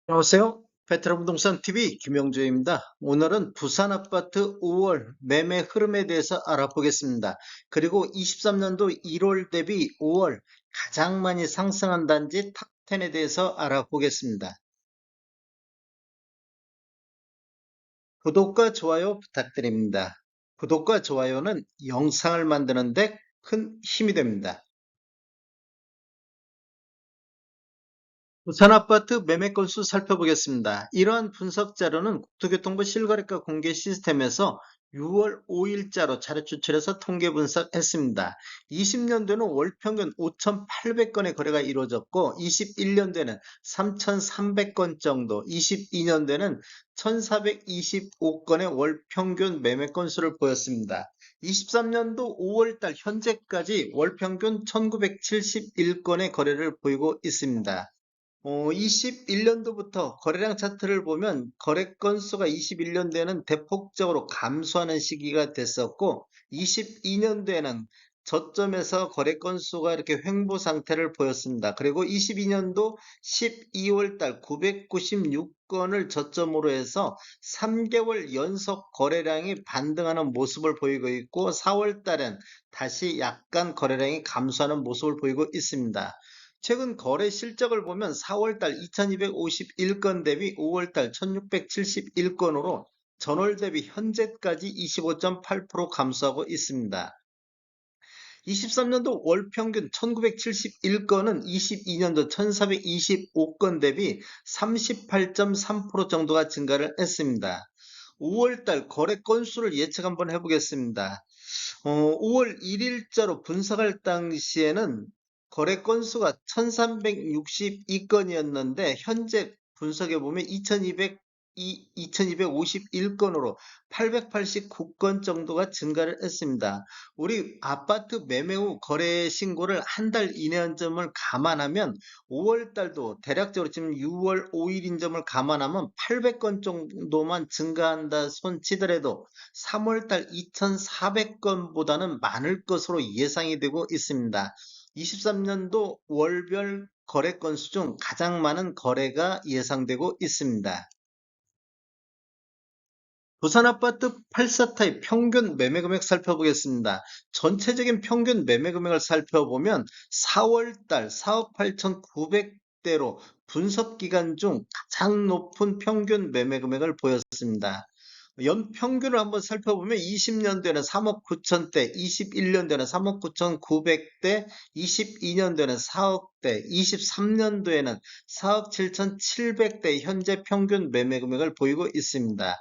안녕하세요. 베테랑 부동산 TV 김영주입니다. 오늘은 부산 아파트 5월 매매 흐름에 대해서 알아보겠습니다. 그리고 23년도 1월 대비 5월 가장 많이 상승한 단지 탑10에 대해서 알아보겠습니다. 구독과 좋아요 부탁드립니다. 구독과 좋아요는 영상을 만드는데 큰 힘이 됩니다. 부산 아파트 매매 건수 살펴보겠습니다. 이러한 분석 자료는 국토교통부 실거래가 공개 시스템에서 6월 5일자로 자료 추출해서 통계 분석했습니다. 20년도에는 월 평균 5,800건의 거래가 이루어졌고 21년도에는 3,300건 정도, 22년도에는 1,425건의 월 평균 매매 건수를 보였습니다. 23년도 5월달 현재까지 월 평균 1,971건의 거래를 보이고 있습니다. 21년도부터 거래량 차트를 보면 거래 건수가 21년도에는 대폭적으로 감소하는 시기가 됐었고 22년도에는 저점에서 거래 건수가 이렇게 횡보 상태를 보였습니다. 그리고 22년도 12월 달 996건을 저점으로 해서 3개월 연속 거래량이 반등하는 모습을 보이고 있고 4월 달엔 다시 약간 거래량이 감소하는 모습을 보이고 있습니다. 최근 거래 실적을 보면 4월달 2251건 대비 5월달 1671건으로 전월 대비 현재까지 25.8% 감소하고 있습니다. 23년도 월 평균 1971건은 22년도 1425건 대비 38.3% 정도가 증가를 했습니다. 5월달 거래 건수를 예측 한번 해보겠습니다. 5월 1일자로 분석할 당시에는 거래 건수가 1362건이었는데 현재 분석해 보면 2251건으로 889건 정도가 증가를 했습니다. 우리 아파트 매매 후 거래 신고를 한 달 이내인 점을 감안하면 5월 달도 대략적으로 지금 6월 5일인 점을 감안하면 800건 정도만 증가한다 손치더라도 3월 달 2,400건보다는 많을 것으로 예상이 되고 있습니다. 23년도 월별 거래 건수 중 가장 많은 거래가 예상되고 있습니다. 부산 아파트 84타입 평균 매매 금액 살펴보겠습니다. 전체적인 평균 매매 금액을 살펴보면 4월달 4억 8,900대로 분석 기간 중 가장 높은 평균 매매 금액을 보였습니다. 연평균을 한번 살펴보면 20년도에는 3억 9천대, 21년도에는 3억 9,900대, 22년도에는 4억대, 23년도에는 4억 7,700대 현재 평균 매매 금액을 보이고 있습니다.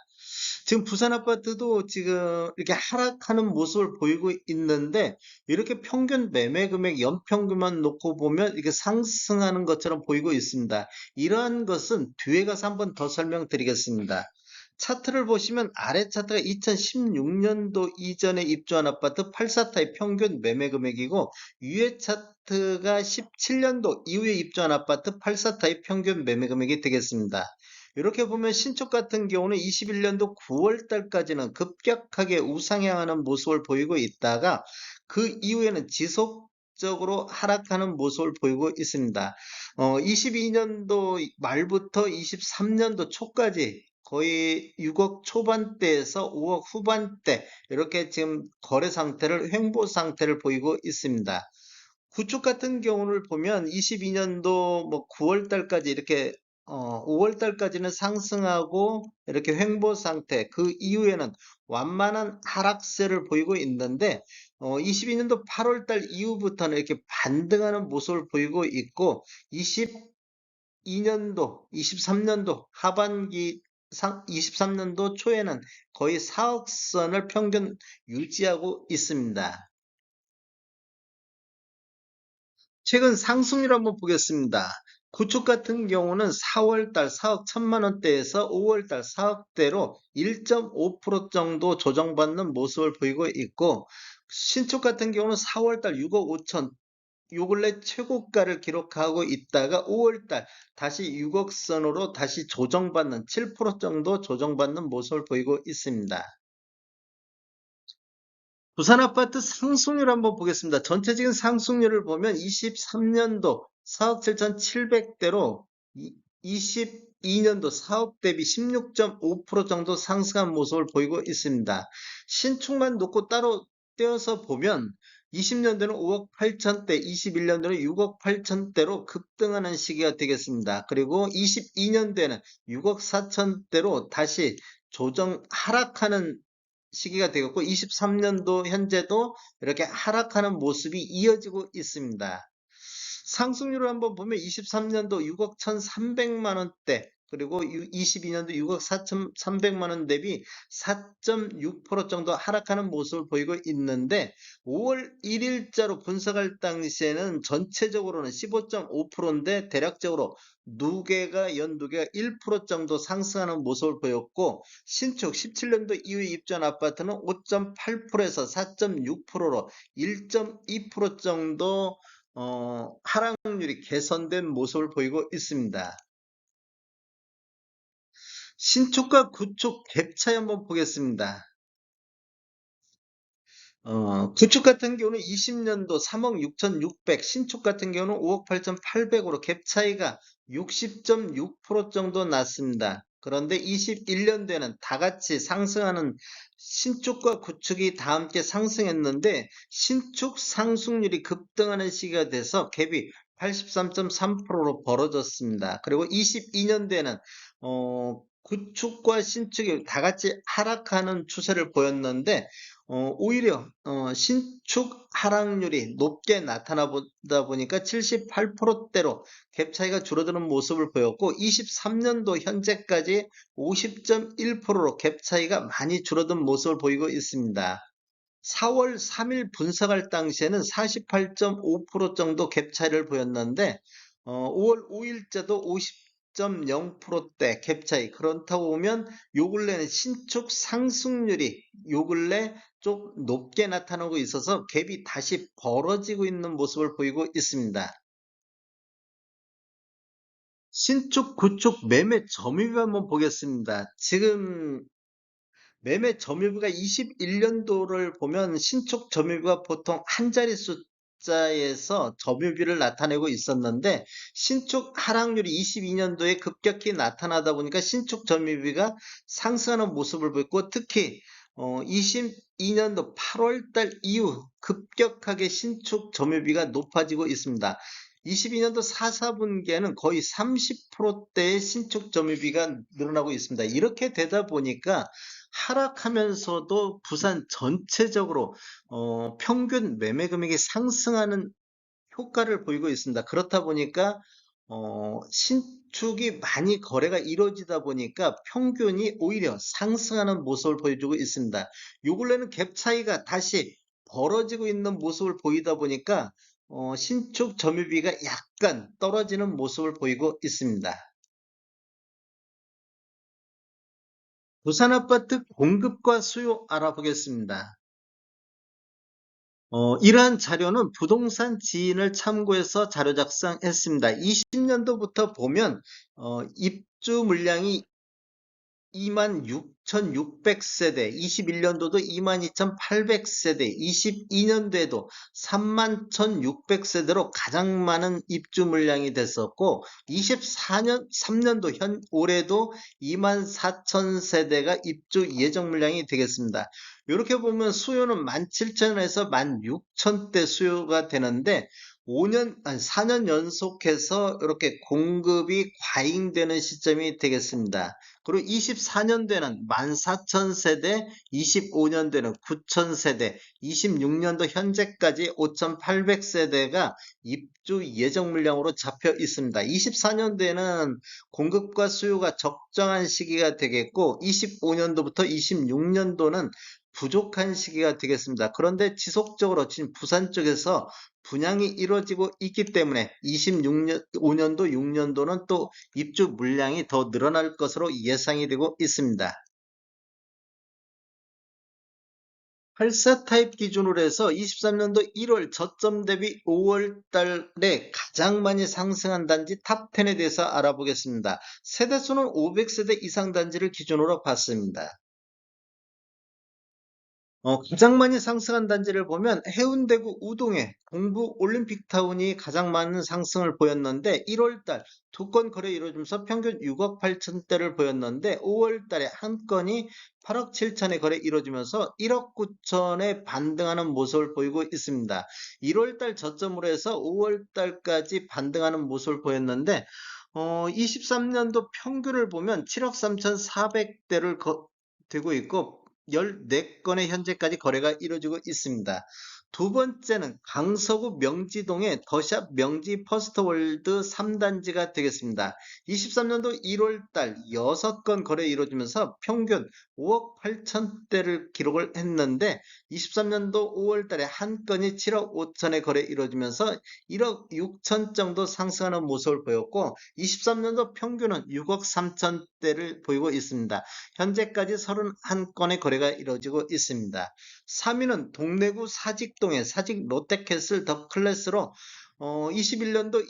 지금 부산 아파트도 지금 이렇게 하락하는 모습을 보이고 있는데 이렇게 평균 매매 금액 연평균만 놓고 보면 이게 상승하는 것처럼 보이고 있습니다. 이러한 것은 뒤에 가서 한번 더 설명드리겠습니다. 차트를 보시면 아래 차트가 2016년도 이전에 입주한 아파트 84타입 평균 매매 금액이고 위에 차트가 17년도 이후에 입주한 아파트 84타입 평균 매매 금액이 되겠습니다. 이렇게 보면 신축 같은 경우는 21년도 9월 달까지는 급격하게 우상향하는 모습을 보이고 있다가 그 이후에는 지속적으로 하락하는 모습을 보이고 있습니다. 22년도 말부터 23년도 초까지 거의 6억 초반대에서 5억 후반대 이렇게 지금 거래 상태를 횡보 상태를 보이고 있습니다. 구축 같은 경우를 보면 22년도 뭐 9월 달까지 이렇게 5월 달까지는 상승하고 이렇게 횡보 상태, 그 이후에는 완만한 하락세를 보이고 있는데 22년도 8월 달 이후부터는 이렇게 반등하는 모습을 보이고 있고 22년도, 23년도 하반기 23년도 초에는 거의 4억 선을 평균 유지하고 있습니다. 최근 상승률 한번 보겠습니다. 구축 같은 경우는 4월달 4억 1천만 원대에서 5월달 4억대로 1.5% 정도 조정받는 모습을 보이고 있고 신축 같은 경우는 4월달 6억 5천 요 근래 최고가를 기록하고 있다가 5월달 다시 6억 선으로 다시 조정받는 7% 정도 조정받는 모습을 보이고 있습니다. 부산 아파트 상승률 한번 보겠습니다. 전체적인 상승률을 보면 23년도 4억 7,700대로 22년도 사업 대비 16.5% 정도 상승한 모습을 보이고 있습니다. 신축만 놓고 따로 떼어서 보면 20년도는 5억 8천대, 21년도는 6억 8천대로 급등하는 시기가 되겠습니다. 그리고 22년도에는 6억 4천대로 다시 하락하는 시기가 되겠고, 23년도 현재도 이렇게 하락하는 모습이 이어지고 있습니다. 상승률을 한번 보면 23년도 6억 1,300만 원대, 그리고 22년도 6억 4,300만 원 대비 4.6% 정도 하락하는 모습을 보이고 있는데, 5월 1일자로 분석할 당시에는 전체적으로는 15.5%인데 대략적으로 연두개가 1% 정도 상승하는 모습을 보였고, 신축 17년도 이후에 입주한 아파트는 5.8%에서 4.6%로 1.2% 정도 하락률이 개선된 모습을 보이고 있습니다. 신축과 구축 갭 차이 한번 보겠습니다. 구축 같은 경우는 20년도 3억 6,600, 신축 같은 경우는 5억 8,800으로 갭 차이가 60.6% 정도 났습니다. 그런데 21년도에는 다 같이 상승하는 신축과 구축이 다 함께 상승했는데, 신축 상승률이 급등하는 시기가 돼서 갭이 83.3%로 벌어졌습니다. 그리고 22년도에는 구축과 신축이 다 같이 하락하는 추세를 보였는데, 오히려 신축 하락률이 높게 나타나다 보니까 78%대로 갭 차이가 줄어드는 모습을 보였고, 23년도 현재까지 50.1%로 갭 차이가 많이 줄어든 모습을 보이고 있습니다. 4월 3일 분석할 당시에는 48.5% 정도 갭 차이를 보였는데, 5월 5일자도 50.0%대 갭 차이. 그렇다고 보면 요 근래는 신축 상승률이 요 근래 좀 높게 나타나고 있어서 갭이 다시 벌어지고 있는 모습을 보이고 있습니다. 신축, 구축 매매 점유율 한번 보겠습니다. 지금 매매 점유비가 21년도를 보면 신축 점유비가 보통 한 자리 숫자에서 점유비를 나타내고 있었는데, 신축 하락률이 22년도에 급격히 나타나다 보니까 신축 점유비가 상승하는 모습을 보였고, 특히 22년도 8월달 이후 급격하게 신축 점유비가 높아지고 있습니다. 22년도 4, 4분기에는 거의 30%대의 신축 점유비가 늘어나고 있습니다. 이렇게 되다 보니까 하락하면서도 부산 전체적으로 평균 매매 금액이 상승하는 효과를 보이고 있습니다. 그렇다 보니까 신축이 많이 거래가 이루어지다 보니까 평균이 오히려 상승하는 모습을 보여주고 있습니다. 요 근래는 갭 차이가 다시 벌어지고 있는 모습을 보이다 보니까 신축 점유비가 약간 떨어지는 모습을 보이고 있습니다. 부산 아파트 공급과 수요 알아보겠습니다. 이러한 자료는 부동산 지인을 참고해서 자료 작성했습니다. 20년도부터 보면 입주 물량이 26,600세대, 21년도도 22,800세대, 22년도에도 31,600세대로 가장 많은 입주 물량이 됐었고, 3년도 올해도 24,000세대가 입주 예정 물량이 되겠습니다. 이렇게 보면 수요는 17,000에서 16,000대 수요가 되는데, 4년 연속해서 이렇게 공급이 과잉되는 시점이 되겠습니다. 그리고 24년도에는 14,000세대, 25년도에는 9,000세대, 26년도 현재까지 5,800세대가 입주 예정 물량으로 잡혀 있습니다. 24년도에는 공급과 수요가 적정한 시기가 되겠고, 25년도부터 26년도는 부족한 시기가 되겠습니다. 그런데 지속적으로 지금 부산 쪽에서 분양이 이루어지고 있기 때문에 25년도, 6년도는 또 입주 물량이 더 늘어날 것으로 예상이 되고 있습니다. 84 타입 기준으로 해서 23년도 1월 저점 대비 5월 달에 가장 많이 상승한 단지 탑10에 대해서 알아보겠습니다. 세대수는 500세대 이상 단지를 기준으로 봤습니다. 가장 많이 상승한 단지를 보면 해운대구 우동의 동부 올림픽타운이 가장 많은 상승을 보였는데 1월달 두 건 거래 이루어지면서 평균 6억 8천대를 보였는데 5월달에 한 건이 8억 7천에 거래 이루어지면서 1억 9천에 반등하는 모습을 보이고 있습니다. 1월달 저점으로 해서 5월달까지 반등하는 모습을 보였는데 23년도 평균을 보면 7억 3,400대를 되고 있고 14건의 현재까지 거래가 이루어지고 있습니다. 두 번째는 강서구 명지동의 더샵 명지 퍼스트월드 3단지가 되겠습니다. 23년도 1월달 6건 거래 이루어지면서 평균 5억 8천대를 기록을 했는데 23년도 5월달에 한 건이 7억 5천에 거래 이루어지면서 1억 6천 정도 상승하는 모습을 보였고 23년도 평균은 6억 3천대를 보이고 있습니다. 현재까지 31건의 거래가 이루어지고 있습니다. 3위는 동래구 사직동의 사직 롯데캐슬 더 클래스로 21년도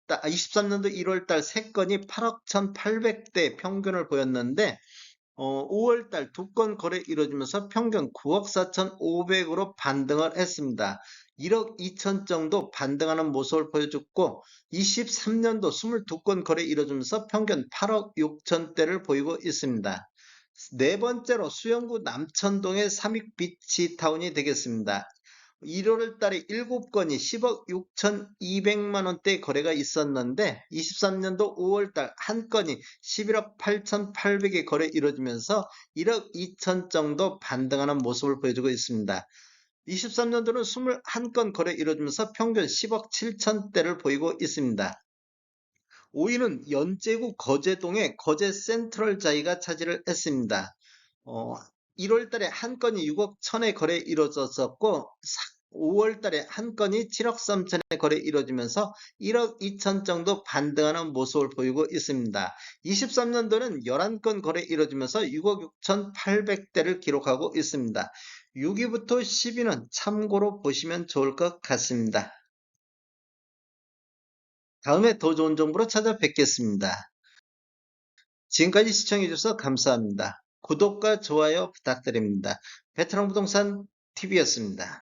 23년도 1월달 3건이 8억 1,800대 평균을 보였는데 5월달 두 건 거래 이루어지면서 평균 9억 4,500으로 반등을 했습니다. 1억 2천 정도 반등하는 모습을 보여줬고 23년도 22건 거래 이루어지면서 평균 8억 6천대를 보이고 있습니다. 네 번째로 수영구 남천동의 삼익비치타운이 되겠습니다. 1월 달에 7건이 10억 6,200만 원대 거래가 있었는데 23년도 5월 달 한 건이 11억 8,800에 거래 이루어지면서 1억 2천 정도 반등하는 모습을 보여주고 있습니다. 23년도는 21건 거래 이루어지면서 평균 10억 7천대를 보이고 있습니다. 5위는 연제구 거제동의 거제 센트럴 자이가 차지를 했습니다. 어, 1월 달에 한 건이 6억 천에 거래 이루어졌었고 5월 달에 한 건이 7억 3천에 거래 이루어지면서 1억 2천 정도 반등하는 모습을 보이고 있습니다. 23년도는 11건 거래 이루어지면서 6억 6천 8백대를 기록하고 있습니다. 6위부터 10위는 참고로 보시면 좋을 것 같습니다. 다음에 더 좋은 정보로 찾아뵙겠습니다. 지금까지 시청해주셔서 감사합니다. 구독과 좋아요 부탁드립니다. 베테랑 부동산 TV였습니다.